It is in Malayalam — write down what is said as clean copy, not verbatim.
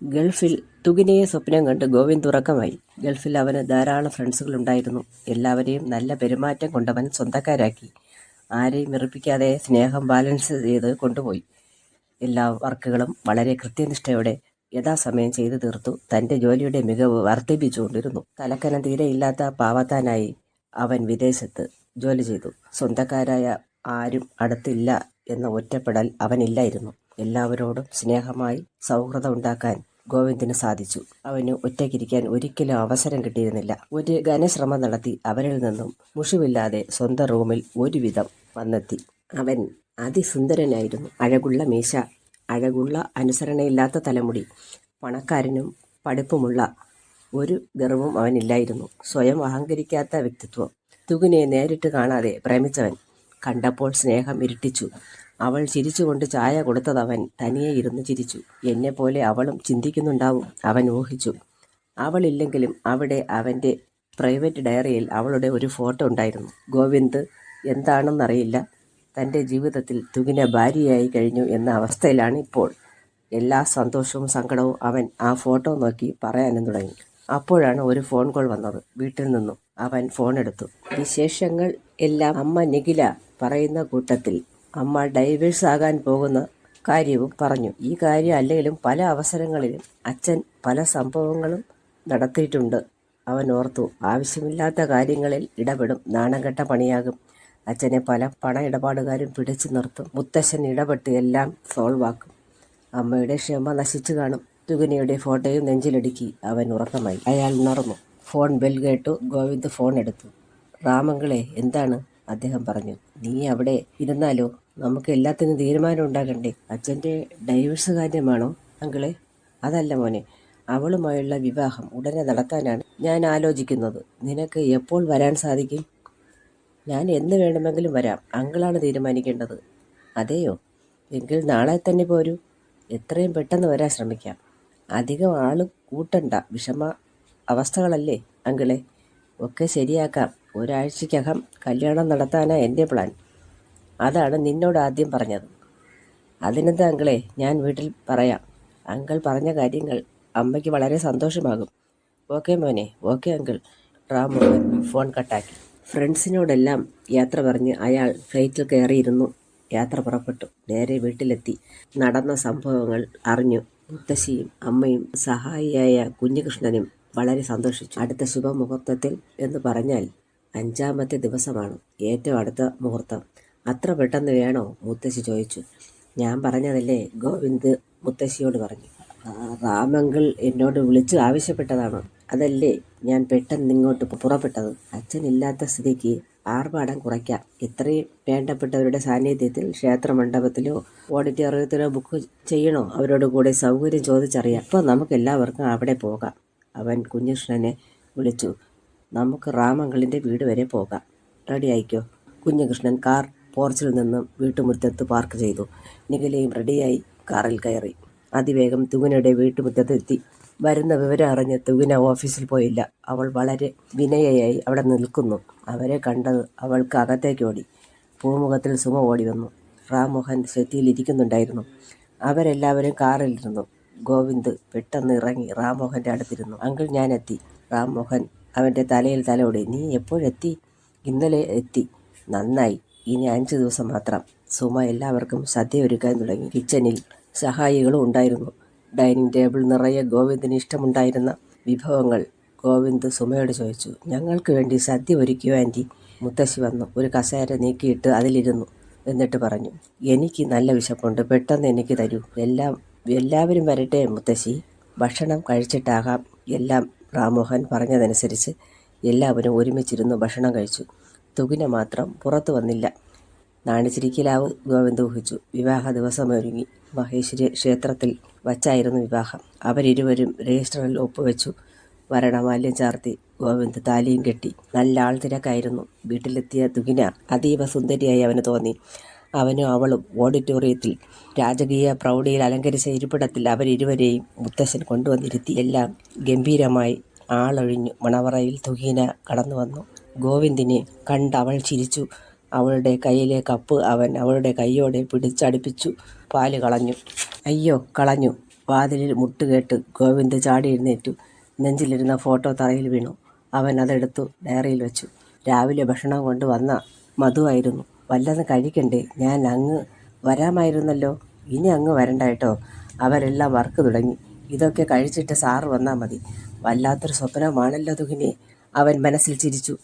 ഗൾഫിൽ തുകിനയെ സ്വപ്നം കണ്ട് ഗോവിന്ദ് ഉറക്കമായി. ഗൾഫിൽ അവന് ധാരാളം ഫ്രണ്ട്സുകളുണ്ടായിരുന്നു. എല്ലാവരെയും നല്ല പെരുമാറ്റം കൊണ്ടവൻ സ്വന്തക്കാരാക്കി. ആരെയും വെറുപ്പിക്കാതെ സ്നേഹം ബാലൻസ് ചെയ്ത് കൊണ്ടുപോയി. എല്ലാ വർക്കുകളും വളരെ കൃത്യനിഷ്ഠയോടെ യഥാസമയം ചെയ്തു തീർത്തു. തൻ്റെ ജോലിയുടെ മികവ് വർദ്ധിപ്പിച്ചുകൊണ്ടിരുന്നു. തലക്കനം തീരെയില്ലാത്ത പാവത്താനായി അവൻ വിദേശത്ത് ജോലി ചെയ്തു. സ്വന്തക്കാരായ ആരും അടുത്തില്ല എന്ന ഒറ്റപ്പെടൽ അവനില്ലായിരുന്നു. എല്ലാവരോടും സ്നേഹമായി സൗഹൃദം ഉണ്ടാക്കാൻ ഗോവിന്ദിന് സാധിച്ചു. അവന് ഒറ്റയ്ക്കിരിക്കാൻ ഒരിക്കലും അവസരം കിട്ടിയിരുന്നില്ല. ഒരു ഘനശ്രമം നടത്തി അവരിൽ നിന്നും മുഷിവില്ലാതെ സ്വന്തം റൂമിൽ ഒരുവിധം വന്നെത്തി. അവൻ അതിസുന്ദരനായിരുന്നു. അഴകുള്ള മീശ, അഴകുള്ള അനുസരണയില്ലാത്ത തലമുടി, പണക്കാരനും പഠിപ്പുമുള്ള ഒരു ഗർവവും അവനില്ലായിരുന്നു. സ്വയം അഹങ്കരിക്കാത്ത വ്യക്തിത്വം. തുകിനെ നേരിട്ട് കാണാതെ പ്രേമിച്ചവൻ കണ്ടപ്പോൾ സ്നേഹം ഇരട്ടിച്ചു. അവൾ ചിരിച്ചുകൊണ്ട് ചായ കൊടുത്തതവൻ തനിയെ ഇരുന്ന് ചിരിച്ചു. എന്നെപ്പോലെ അവളും ചിന്തിക്കുന്നുണ്ടാവും അവൻ ഊഹിച്ചു. അവളില്ലെങ്കിലും അവിടെ അവൻ്റെ പ്രൈവറ്റ് ഡയറിയിൽ അവളുടെ ഒരു ഫോട്ടോ ഉണ്ടായിരുന്നു. ഗോവിന്ദ് എന്താണെന്നറിയില്ല, തൻ്റെ ജീവിതത്തിൽ തുകിന ഭാര്യയായി കഴിഞ്ഞു എന്ന അവസ്ഥയിലാണ് ഇപ്പോൾ. എല്ലാ സന്തോഷവും സങ്കടവും അവൻ ആ ഫോട്ടോ നോക്കി പറയാനും തുടങ്ങി. അപ്പോഴാണ് ഒരു ഫോൺ കോൾ വന്നത്. വീട്ടിൽ നിന്നും അവൻ ഫോൺ എടുത്തു. വിശേഷങ്ങൾ എല്ലാം അമ്മ നിഖില പറയുന്ന കൂട്ടത്തിൽ അമ്മ ഡൈവേഴ്സ് ആകാൻ പോകുന്ന കാര്യവും പറഞ്ഞു. ഈ കാര്യം അല്ലെങ്കിലും പല അവസരങ്ങളിലും അച്ഛൻ പല സംഭവങ്ങളും നടത്തിയിട്ടുണ്ട്. അവൻ ഓർത്തു. ആവശ്യമില്ലാത്ത കാര്യങ്ങളിൽ ഇടപെടും, നാണംകെട്ട പണിയാകും. അച്ഛനെ പല പണ ഇടപാടുകാരും പിടിച്ചു നിർത്തും. മുത്തശ്ശൻ ഇടപെട്ട് എല്ലാം സോൾവ് ആക്കും. അമ്മയുടെ ക്ഷമ നശിച്ചു കാണും. തുകിനയുടെ ഫോട്ടോയും നെഞ്ചിലടുക്കി അവൻ ഉറക്കമായി. അയാൾ ഉണർന്നു. ഫോൺ ബെൽ കേട്ടു. ഗോവിന്ദ് ഫോൺ എടുത്തു. റാമങ്കിളെ, എന്താണ്? അദ്ദേഹം പറഞ്ഞു. നീ അവിടെ ഇരുന്നാലോ? നമുക്ക് എല്ലാത്തിനും തീരുമാനം ഉണ്ടാകണ്ടേ? അച്ഛൻ്റെ ഡൈവേഴ്സ് കാര്യമാണോ അങ്കിളെ? അതല്ല മോനെ, അവളുമായുള്ള വിവാഹം ഉടനെ നടത്താനാണ് ഞാൻ ആലോചിക്കുന്നത്. നിനക്ക് എപ്പോൾ വരാൻ സാധിക്കും? ഞാൻ എന്ന് വേണമെങ്കിലും വരാം. അങ്കിളാണ് തീരുമാനിക്കേണ്ടത്. അതെയോ? എങ്കിൽ നാളെ തന്നെ പോരൂ. എത്രയും പെട്ടെന്ന് വരാൻ ശ്രമിക്കാം. അധികം ആള് കൂട്ടണ്ട. വിഷമ അവസ്ഥകളല്ലേ അങ്കിളെ? ഒക്കെ ശരിയാക്കാം. ഒരാഴ്ചക്കകം കല്യാണം നടത്താനാ എൻ്റെ പ്ലാൻ. അതാണ് നിന്നോട് ആദ്യം പറഞ്ഞത്. അതിനെന്താ അങ്കിളെ, ഞാൻ വീട്ടിൽ പറയാം. അങ്കിൾ പറഞ്ഞ കാര്യങ്ങൾ അമ്മയ്ക്ക് വളരെ സന്തോഷമാകും. ഓക്കെ മോനെ. Okay uncle. റാംമോഹൻ ഫോൺ കട്ടാക്കി. ഫ്രണ്ട്സിനോടെല്ലാം യാത്ര പറഞ്ഞ് അയാൾ ഫ്ലൈറ്റിൽ കയറിയിരുന്നു. യാത്ര പുറപ്പെട്ടു. നേരെ വീട്ടിലെത്തി. നടന്ന സംഭവങ്ങൾ അറിഞ്ഞു. മുത്തശ്ശിയും അമ്മയും സഹായിയായ കുഞ്ഞികൃഷ്ണനും വളരെ സന്തോഷിച്ചു. അടുത്ത ശുഭമുഹൂർത്തത്തിൽ എന്ന് പറഞ്ഞാൽ 5-ാമത്തെ ദിവസമാണ് ഏറ്റവും അടുത്ത മുഹൂർത്തം. അത്ര പെട്ടെന്ന് വേണോ? മുത്തശ്ശി ചോദിച്ചു. ഞാൻ പറഞ്ഞതല്ലേ, ഗോവിന്ദ് മുത്തശ്ശിയോട് പറഞ്ഞു. റാമങ്കിൾ എന്നോട് വിളിച്ച് ആവശ്യപ്പെട്ടതാണ്. അതല്ലേ ഞാൻ പെട്ടെന്ന് ഇങ്ങോട്ട് പുറപ്പെട്ടത്. അച്ഛനില്ലാത്ത സ്ഥിതിക്ക് ആർഭാടം കുറയ്ക്കാം. ഇത്രയും വേണ്ടപ്പെട്ടവരുടെ സാന്നിധ്യത്തിൽ ക്ഷേത്രമണ്ഡപത്തിലോ ഓഡിറ്റോറിയത്തിലോ ബുക്ക് ചെയ്യണോ? അവരോട് കൂടെ സൗകര്യം ചോദിച്ചറിയാം. ഇപ്പോൾ നമുക്ക് എല്ലാവർക്കും അവിടെ പോകാം. അവൻ കുഞ്ഞികൃഷ്ണനെ വിളിച്ചു. നമുക്ക് റാമങ്കിളിൻ്റെ വീട് വരെ പോകാം. റെഡി ആയിക്കോ? കുഞ്ഞികൃഷ്ണൻ കാർ പോർച്ചിൽ നിന്നും വീട്ടുമുറ്റത്ത് പാർക്ക് ചെയ്തു. നിഖിലയും റെഡിയായി കാറിൽ കയറി. അതിവേഗം തുകിനയുടെ വീട്ടുമുറ്റത്തെത്തി. വരുന്ന വിവരം അറിഞ്ഞ് തുകിന ഓഫീസിൽ പോയില്ല. അവൾ വളരെ വിനയയായി അവിടെ നിൽക്കുന്നു. അവരെ കണ്ടത് അവൾക്ക് അകത്തേക്ക് ഓടി. പൂമുഖത്തിൽ സുമ ഓടി വന്നു. റാംമോഹൻ സെറ്റിയിലിരിക്കുന്നുണ്ടായിരുന്നു. അവരെല്ലാവരും കാറിലിരുന്നു. ഗോവിന്ദ് പെട്ടെന്ന് ഇറങ്ങി റാംമോഹൻ്റെ അടുത്തിരുന്നു. അങ്കിൾ, ഞാൻ എത്തി. റാംമോഹൻ അവൻ്റെ തലയിൽ തലോടി. നീ എപ്പോഴെത്തി? ഇന്നലെ എത്തി. നന്നായി. ഇനി 5 ദിവസം മാത്രം. സുമ എല്ലാവർക്കും സദ്യ ഒരുക്കാൻ തുടങ്ങി. കിച്ചണിൽ സഹായികളും ഉണ്ടായിരുന്നു. ഡൈനിങ് ടേബിൾ നിറയെ ഗോവിന്ദിന് ഇഷ്ടമുണ്ടായിരുന്ന വിഭവങ്ങൾ. ഗോവിന്ദ് സുമയോട് ചോദിച്ചു. ഞങ്ങൾക്ക് വേണ്ടി സദ്യ ഒരുക്കിയോ ആൻറ്റി? മുത്തശ്ശി വന്നു. ഒരു കസേര നീക്കിയിട്ട് അതിലിരുന്നു. എന്നിട്ട് പറഞ്ഞു. എനിക്ക് നല്ല വിശപ്പുണ്ട്. പെട്ടെന്ന് എനിക്ക് തരൂ. എല്ലാവരും വരട്ടെ മുത്തശ്ശി. ഭക്ഷണം കഴിച്ചിട്ടാകാം എല്ലാം. റാംമോഹൻ പറഞ്ഞതനുസരിച്ച് എല്ലാവരും ഒരുമിച്ചിരുന്ന് ഭക്ഷണം കഴിച്ചു. തുകിന മാത്രം പുറത്തു വന്നില്ല. നാണിച്ചിരിക്കലാവും, ഗോവിന്ദ് ഊഹിച്ചു. വിവാഹ ദിവസമൊരുങ്ങി. മഹേശ്വരി ക്ഷേത്രത്തിൽ വച്ചായിരുന്നു വിവാഹം. അവരിരുവരും രജിസ്റ്ററിൽ ഒപ്പുവെച്ചു. വരണമാല്യം ചാർത്തി. ഗോവിന്ദ് താലിയും കെട്ടി. നല്ല ആൾത്തിരക്കായിരുന്നു. വീട്ടിലെത്തിയ തുകിന അതീവ സുന്ദരിയായി അവന് തോന്നി. അവനും അവളും ഓഡിറ്റോറിയത്തിൽ രാജകീയ പ്രൗഢിയിൽ അലങ്കരിച്ച ഇരിപ്പിടത്തിൽ അവരിരുവരെയും മുത്തശ്ശൻ കൊണ്ടുവന്നിരുത്തി. എല്ലാം ഗംഭീരമായി. ആളൊഴിഞ്ഞു. മണവറയിൽ തുകിന കടന്നു വന്നു. ഗോവിന്ദിനെ കണ്ട് അവൾ ചിരിച്ചു. അവളുടെ കയ്യിലെ കപ്പ് അവൻ അവളുടെ കൈയോടെ പിടിച്ചടുപ്പിച്ചു. പാല് കളഞ്ഞു. അയ്യോ, കളഞ്ഞു. വാതിലിൽ മുട്ടുകേട്ട് ഗോവിന്ദ് ചാടി എഴുന്നേറ്റു. നെഞ്ചിലിരുന്ന ഫോട്ടോ തറയിൽ വീണു. അവൻ അതെടുത്തു ഡയറിയിൽ വെച്ചു. രാവിലെ ഭക്ഷണം കൊണ്ട് വന്ന മധുവായിരുന്നു. വല്ലതും കഴിക്കണ്ടേ? ഞാൻ അങ്ങ് വരാമായിരുന്നല്ലോ. ഇനി അങ്ങ് വരണ്ട കേട്ടോ. അവരെല്ലാം വർക്ക് തുടങ്ങി. ഇതൊക്കെ കഴിച്ചിട്ട് സാറ് വന്നാൽ മതി. വല്ലാത്തൊരു സ്വപ്നമാണല്ലോ തുഹിനെ. അവൻ മനസ്സിൽ ചിരിച്ചു.